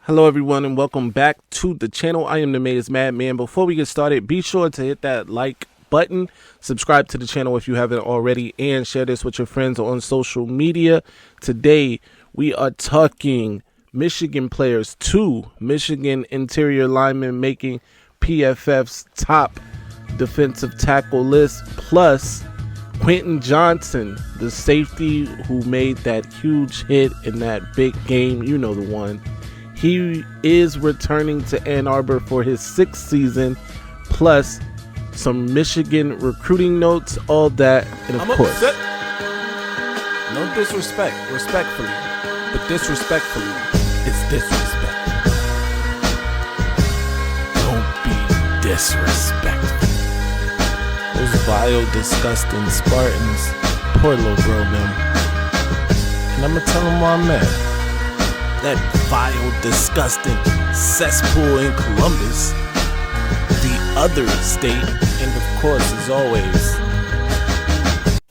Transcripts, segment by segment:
Hello everyone and welcome back to the channel. I am the Maize Madman. Before we get started, be sure to hit that like button, subscribe to the channel if you haven't already, and share this with your friends on social media. Today we are talking Michigan players, 2 Michigan interior linemen making PFF's top defensive tackle list, plus Quinton Johnson, the safety who made that huge hit in that big game. You know the one. He is returning to Ann Arbor for his 6th season, plus some Michigan recruiting notes, all that, and of course, no disrespect, respectfully, but disrespectfully, it's disrespect. Don't be disrespectful. Those vile, disgusting Spartans, poor little bro, man. And I'm gonna tell him where I'm at. That vile, disgusting cesspool in Columbus, the other state, and of course, as always,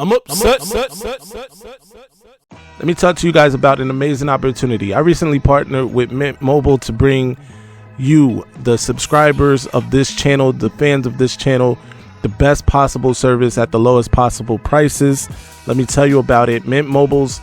I'm upset. Let me talk to you guys about an amazing opportunity. I recently partnered with Mint Mobile to bring you, the subscribers of this channel, the fans of this channel, the best possible service at the lowest possible prices. Let me tell you about it. Mint Mobile's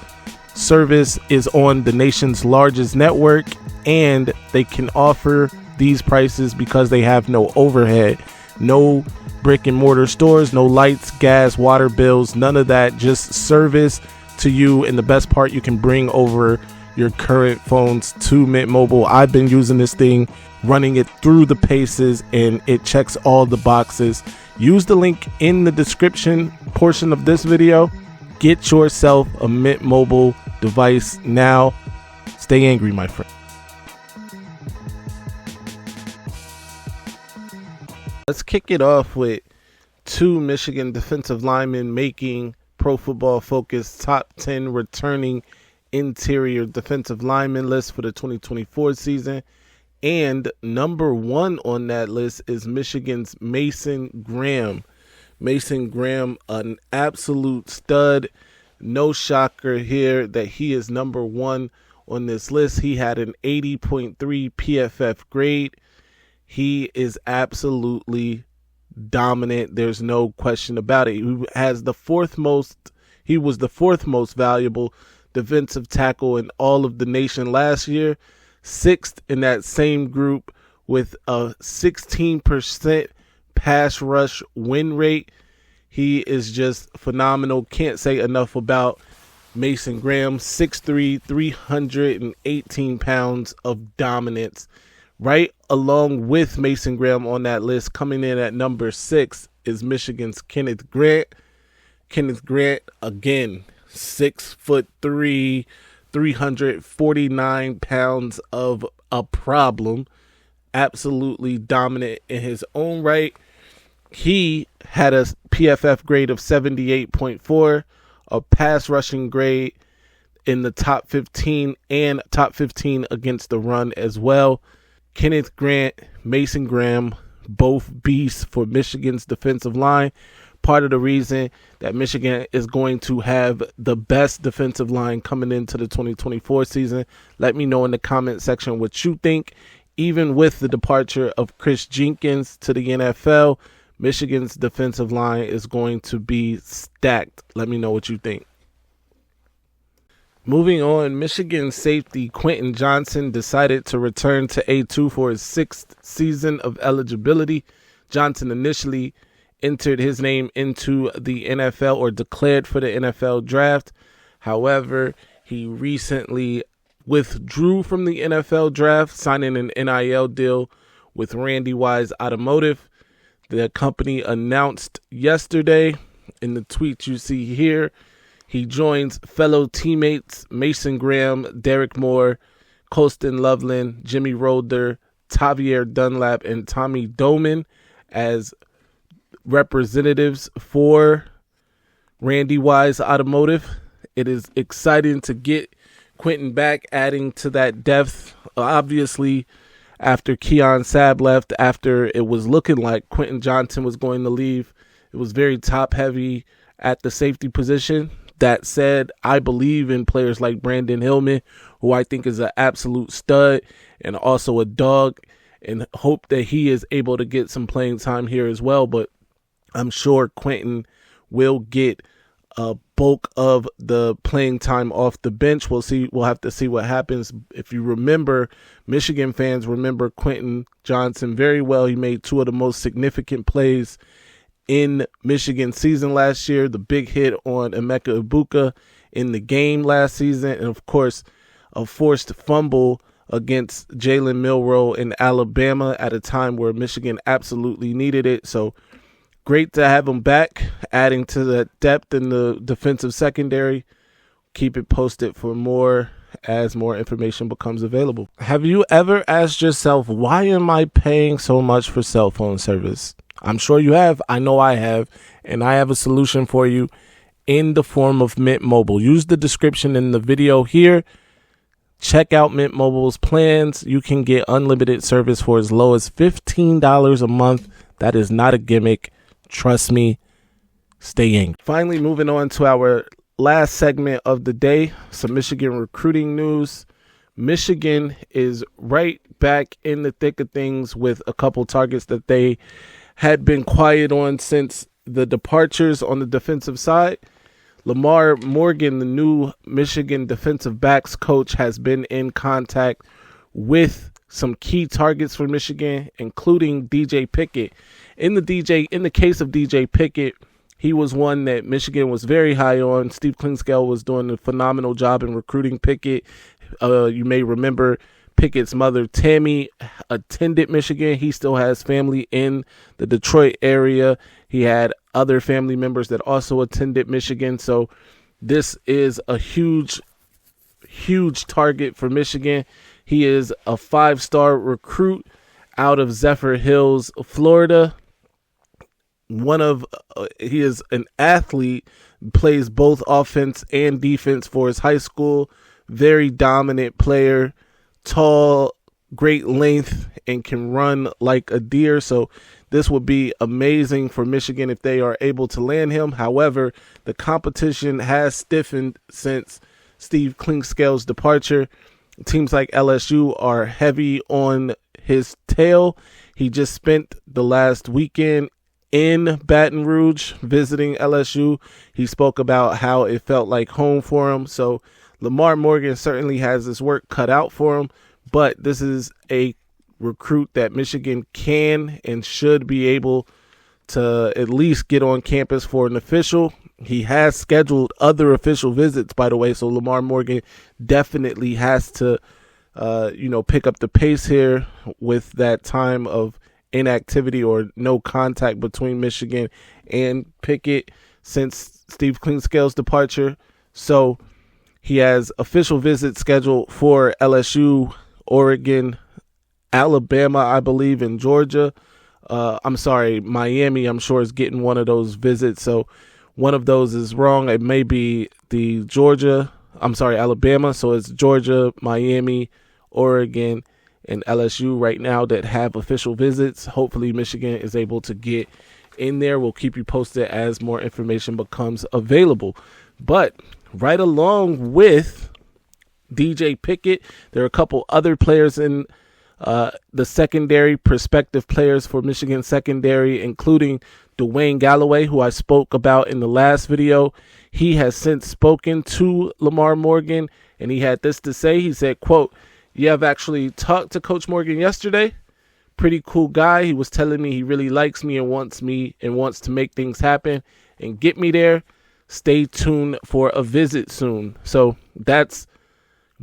service is on the nation's largest network, and they can offer these prices because they have no overhead, no brick and mortar stores, no lights, gas, water bills, none of that. Just service to you, and the best part, you can bring over your current phones to Mint Mobile. I've been using this thing, running it through the paces, and it checks all the boxes. Use the link in the description portion of this video. Get yourself a Mint Mobile device now. Stay angry, my friend. Let's kick it off with 2 Michigan defensive linemen making Pro Football Focus top 10 returning interior defensive lineman list for the 2024 season. And number 1 on that list is Michigan's Mason Graham. Mason Graham, an absolute stud. No shocker here that he is number 1 on this list. He had an 80.3 PFF grade. He is absolutely dominant. There's no question about it. He was the 4th most valuable defensive tackle in all of the nation last year. 6th in that same group with a 16% pass rush win rate. He is just phenomenal. Can't say enough about Mason Graham. 6'3", 318 pounds of dominance. Right along with Mason Graham on that list, coming in at number 6 is Michigan's Kenneth Grant. Kenneth Grant, again, 6'3", 349 pounds of a problem. Absolutely dominant in his own right. He had a PFF grade of 78.4, a pass rushing grade in the top 15, and top 15 against the run as well. Kenneth Grant, Mason Graham, both beasts for Michigan's defensive line. Part of the reason that Michigan is going to have the best defensive line coming into the 2024 season. Let me know in the comment section what you think. Even with the departure of Chris Jenkins to the NFL, Michigan's defensive line is going to be stacked. Let me know what you think. Moving on, Michigan safety Quinton Johnson decided to return to A2 for his 6th season of eligibility. Johnson initially entered his name into the NFL, or declared for the NFL draft. However, he recently withdrew from the NFL draft, signing an NIL deal with Randy Wise Automotive. The company announced yesterday, in the tweet you see here, he joins fellow teammates Mason Graham, Derek Moore, Colston Loveland, Jimmy Roeder, Tavier Dunlap, and Tommy Doman as representatives for Randy Wise Automotive. It is exciting to get Quinton back, adding to that depth. Obviously, after Keon Sabb left, after it was looking like Quinton Johnson was going to leave, it was very top heavy at the safety position. That said, I believe in players like Brandon Hillman, who I think is an absolute stud and also a dog, and hope that he is able to get some playing time here as well. But I'm sure Quinton will get a bulk of the playing time off the bench. We'll see. We'll have to see what happens. If you remember, Michigan fans remember Quinton Johnson very well. He made two of the most significant plays in Michigan season last year, the big hit on Emeka Ibuka in the game last season, and of course a forced fumble against Jalen Milroe in Alabama at a time where Michigan absolutely needed it. So great to have him back, adding to the depth in the defensive secondary. Keep it posted for more as more information becomes available. Have you ever asked yourself, why am I paying so much for cell phone service? I'm sure you have. I know I have. And I have a solution for you in the form of Mint Mobile. Use the description in the video here. Check out Mint Mobile's plans. You can get unlimited service for as low as $15 a month. That is not a gimmick. Trust me. Stay in. Finally, moving on to our last segment of the day, some Michigan recruiting news. Michigan is right back in the thick of things with a couple targets that they had been quiet on since the departures on the defensive side. Lamar Morgan, the new Michigan defensive backs coach, has been in contact with some key targets for Michigan, including DJ Pickett. In the case of DJ Pickett, he was one that Michigan was very high on. Steve Klingscale was doing a phenomenal job in recruiting Pickett. You may remember Pickett's mother, Tammy, attended Michigan. He still has family in the Detroit area. He had other family members that also attended Michigan. So this is a huge, huge target for Michigan. He is a 5-star recruit out of Zephyr Hills, Florida. He is an athlete, plays both offense and defense for his high school. Very dominant player, tall, great length, and can run like a deer. So this would be amazing for Michigan if they are able to land him. However, the competition has stiffened since Steve Klingscale's departure. Teams like LSU are heavy on his tail. He just spent the last weekend in Baton Rouge visiting LSU. He spoke about how it felt like home for him. So Lamar Morgan certainly has his work cut out for him, but this is a recruit that Michigan can and should be able to at least get on campus for an official. He has scheduled other official visits, by the way, so Lamar Morgan definitely has to pick up the pace here with that time of inactivity or no contact between Michigan and Pickett since Steve Klingscale's departure. So he has official visits scheduled for LSU, Oregon, Alabama, I believe, and Georgia. Miami, I'm sure, is getting one of those visits. So one of those is wrong. It may be Alabama. So it's Georgia, Miami, Oregon, and LSU right now that have official visits. Hopefully Michigan is able to get in there. We'll keep you posted as more information becomes available. But right along with DJ Pickett, there are a couple other players in the secondary, prospective players for Michigan secondary, including Dwayne Galloway, who I spoke about in the last video. He has since spoken to Lamar Morgan, and he had this to say. He said, quote, "Yeah, I've actually talked to Coach Morgan yesterday. Pretty cool guy. He was telling me he really likes me and wants to make things happen and get me there. Stay tuned for a visit soon." So that's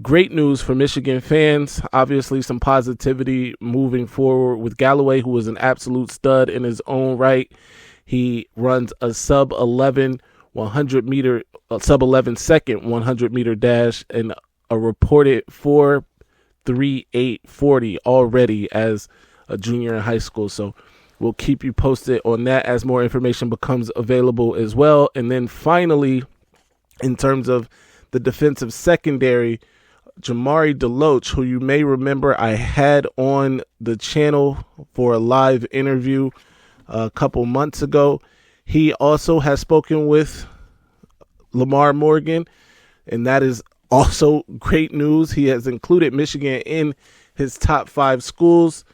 great news for Michigan fans. Obviously, some positivity moving forward with Galloway, who is an absolute stud in his own right. He runs a sub 11 second 100 meter dash and a reported 4.3840 already as a junior in high school. So we'll keep you posted on that as more information becomes available as well. And then finally, in terms of the defensive secondary, Jamari Deloach, who you may remember I had on the channel for a live interview a couple months ago. He also has spoken with Lamar Morgan, and that is also great news. He has included Michigan in his top 5 schools.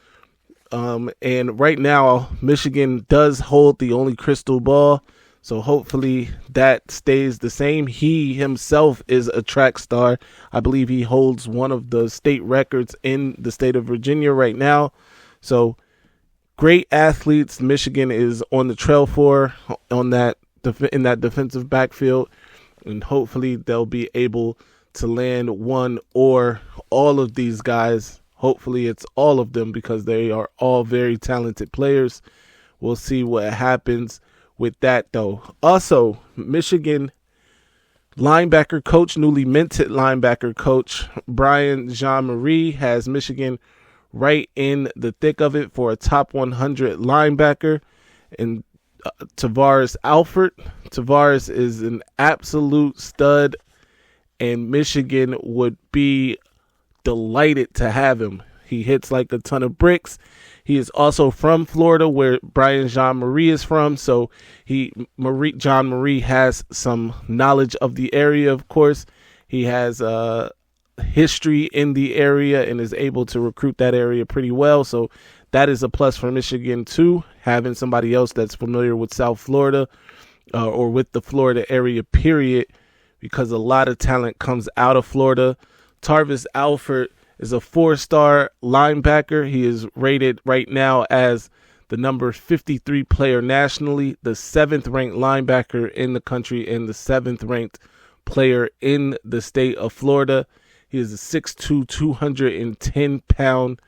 And right now, Michigan does hold the only crystal ball. So hopefully that stays the same. He himself is a track star. I believe he holds one of the state records in the state of Virginia right now. So great athletes Michigan is on the trail for in that defensive backfield. And hopefully they'll be able to land one or all of these guys. Hopefully it's all of them because they are all very talented players. We'll see what happens with that, though. Also, Michigan linebacker coach, newly minted linebacker coach, Brian Jean-Marie, has Michigan right in the thick of it for a top 100 linebacker. And Tavares Alford. Tavares is an absolute stud, and Michigan would be delighted to have him. He hits like a ton of bricks. He is also from Florida, where Brian Jean-Marie is from, so Jean-Marie has some knowledge of the area, of course. He has history in the area and is able to recruit that area pretty well, so that is a plus for Michigan, too, having somebody else that's familiar with South Florida or with the Florida area, period, because a lot of talent comes out of Florida. Tarvis Alford is a 4-star linebacker. He is rated right now as the number 53 player nationally, the 7th-ranked linebacker in the country, and the 7th-ranked player in the state of Florida. He is a 6'2", 210-pound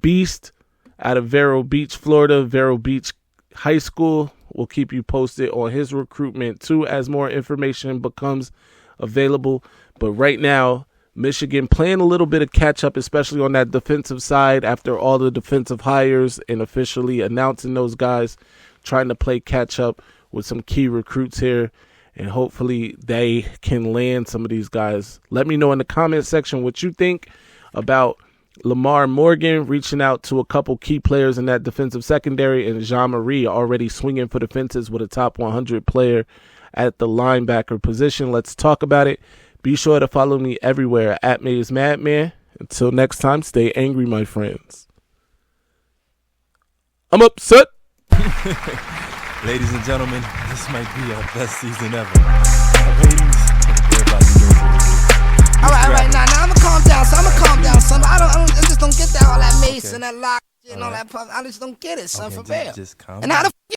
beast out of Vero Beach, Florida, Vero Beach High School. We'll keep you posted on his recruitment, too, as more information becomes available. But right now, Michigan playing a little bit of catch-up, especially on that defensive side after all the defensive hires and officially announcing those guys, trying to play catch-up with some key recruits here, and hopefully they can land some of these guys. Let me know in the comment section what you think about Lamar Morgan reaching out to a couple key players in that defensive secondary, and Jean-Marie already swinging for the fences with a top 100 player at the linebacker position. Let's talk about it. Be sure to follow me everywhere at Maize Madman. Until next time, stay angry, my friends. I'm upset. Ladies and gentlemen, this might be our best season ever. Ratings, everybody knows what it is. All right, now I'ma calm down. Son. I just don't get that all that Maize and that lock and all that puff. I just don't get it, son, for real. Just calm And how the